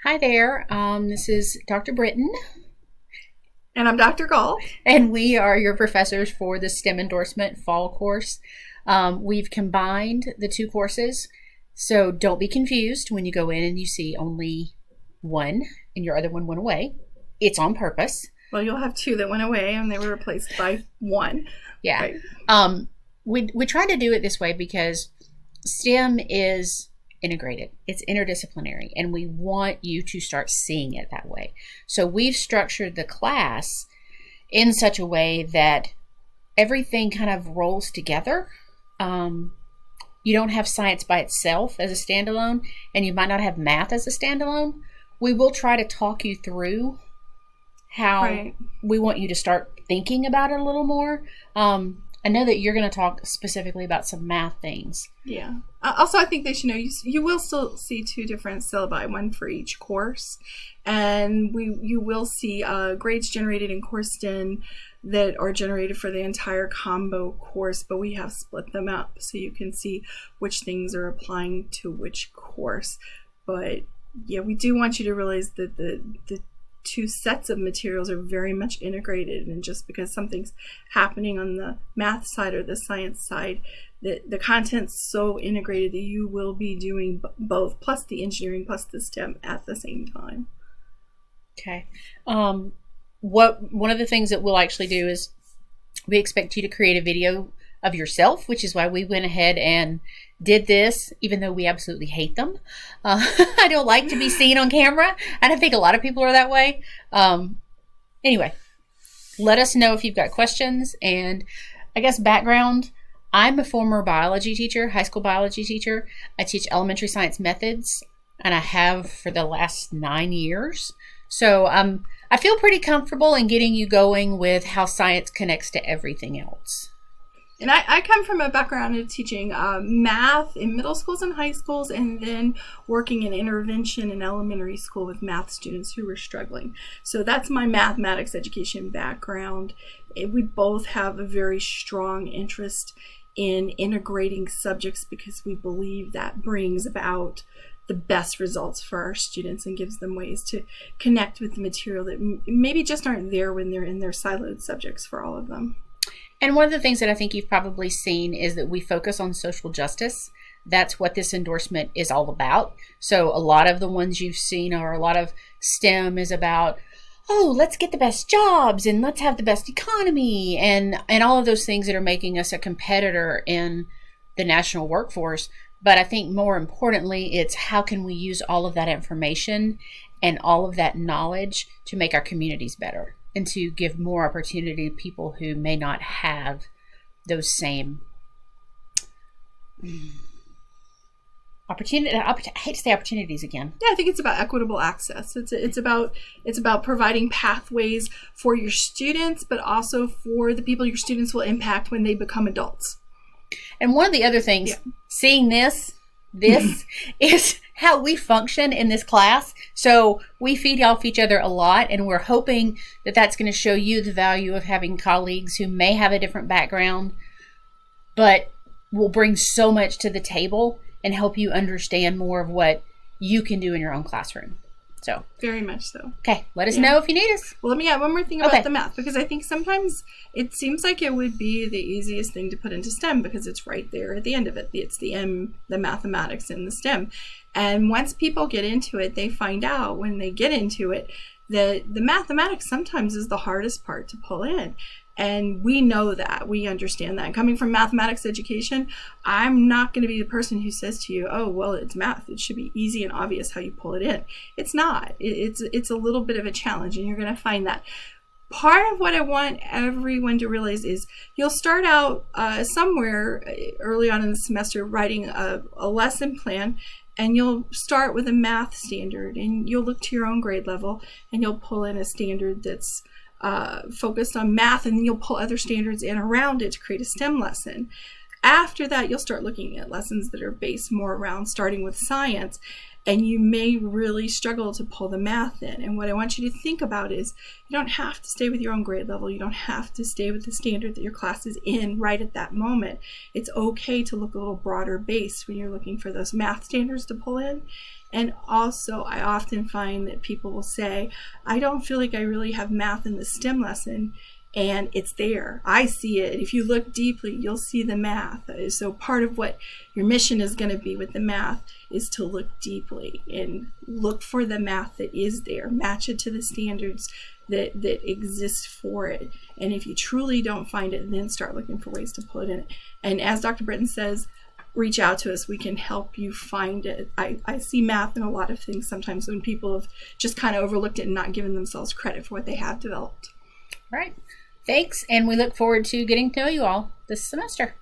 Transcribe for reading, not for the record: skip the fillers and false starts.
Hi there. This is Dr. Britton, And I'm Dr. Gall. and we are your professors for the STEM Endorsement fall course. We've combined the two courses, so don't be confused when you go in and you see only one and your other one went away. It's on purpose. Well, you'll have two that went away and they were replaced by one. Yeah. Right. We try to do it this way because STEM is integrated. It's interdisciplinary, and we want you to start seeing it that way. So we've structured the class in such a way that everything kind of rolls together. You don't have science by itself as a standalone, and you might not have math as a standalone. We will try to talk you through how Right. we want you to start thinking about it a little more. I know that you're going to talk specifically about some math things. Yeah. Also, I think they should know you will still see two different syllabi, one for each course, and you will see grades generated in CourseDen that are generated for the entire combo course, but we have split them up so you can see which things are applying to which course. But yeah, we do want you to realize that the two sets of materials are very much integrated, and just because something's happening on the math side or the science side, the content's so integrated that you will be doing both, plus the engineering, plus the STEM at the same time. Okay. One of the things that we'll actually do is we expect you to create a video of yourself, which is why we went ahead and did this, even though we absolutely hate them. I don't like to be seen on camera, and I think a lot of people are that way. Anyway, let us know if you've got questions. And I guess background, I'm a former biology teacher, high school biology teacher. I teach elementary science methods, and I have for the last 9 years. So I feel pretty comfortable in getting you going with how science connects to everything else. And I come from a background of teaching math in middle schools and high schools, and then working in intervention in elementary school with math students who were struggling. So that's my mathematics education background. We both have a very strong interest in integrating subjects because we believe that brings about the best results for our students and gives them ways to connect with the material that maybe just aren't there when they're in their siloed subjects for all of them. And one of the things that I think you've probably seen is that we focus on social justice. That's what this endorsement is all about. So a lot of the ones you've seen, or a lot of STEM, is about, oh, let's get the best jobs and let's have the best economy and all of those things that are making us a competitor in the national workforce. But I think more importantly, it's how can we use all of that information and all of that knowledge to make our communities better, and to give more opportunity to people who may not have those same opportunity. I hate to say opportunities again. Yeah, I think it's about equitable access. It's about providing pathways for your students, but also for the people your students will impact when they become adults. And one of the other things, seeing this is how we function in this class. So we feed off each other a lot, and we're hoping that that's going to show you the value of having colleagues who may have a different background, but will bring so much to the table and help you understand more of what you can do in your own classroom. So Very much so. okay, let us know if you need us. Well, let me add one more thing about Okay. the math, because I think sometimes it seems like it would be the easiest thing to put into STEM because it's right there at the end of it. It's the mathematics in the STEM. And once people get into it, they find out when they get into it that the mathematics sometimes is the hardest part to pull in. And we know that. We understand that. And coming from mathematics education, I'm not going to be the person who says to you, oh, well, it's math. It should be easy and obvious how you pull it in. It's not. It's a little bit of a challenge, and you're going to find that. Part of what I want everyone to realize is you'll start out somewhere early on in the semester writing a lesson plan, and you'll start with a math standard, and you'll look to your own grade level, and you'll pull in a standard that's focused on math, and then you'll pull other standards in around it to create a STEM lesson. After that, you'll start looking at lessons that are based more around starting with science, and you may really struggle to pull the math in. And what I want you to think about is you don't have to stay with your own grade level. You don't have to stay with the standard that your class is in right at that moment. It's okay to look a little broader base when you're looking for those math standards to pull in. And also, I often find that people will say, I don't feel like I really have math in the STEM lesson. And it's there. I see it. If you look deeply, you'll see the math. So part of what your mission is going to be with the math is to look deeply and look for the math that is there. Match it to the standards that exist for it. And if you truly don't find it, then start looking for ways to put it in. And as Dr. Britton says, reach out to us. We can help you find it. I see math in a lot of things sometimes when people have just kind of overlooked it and not given themselves credit for what they have developed. Right. Thanks, and we look forward to getting to know you all this semester.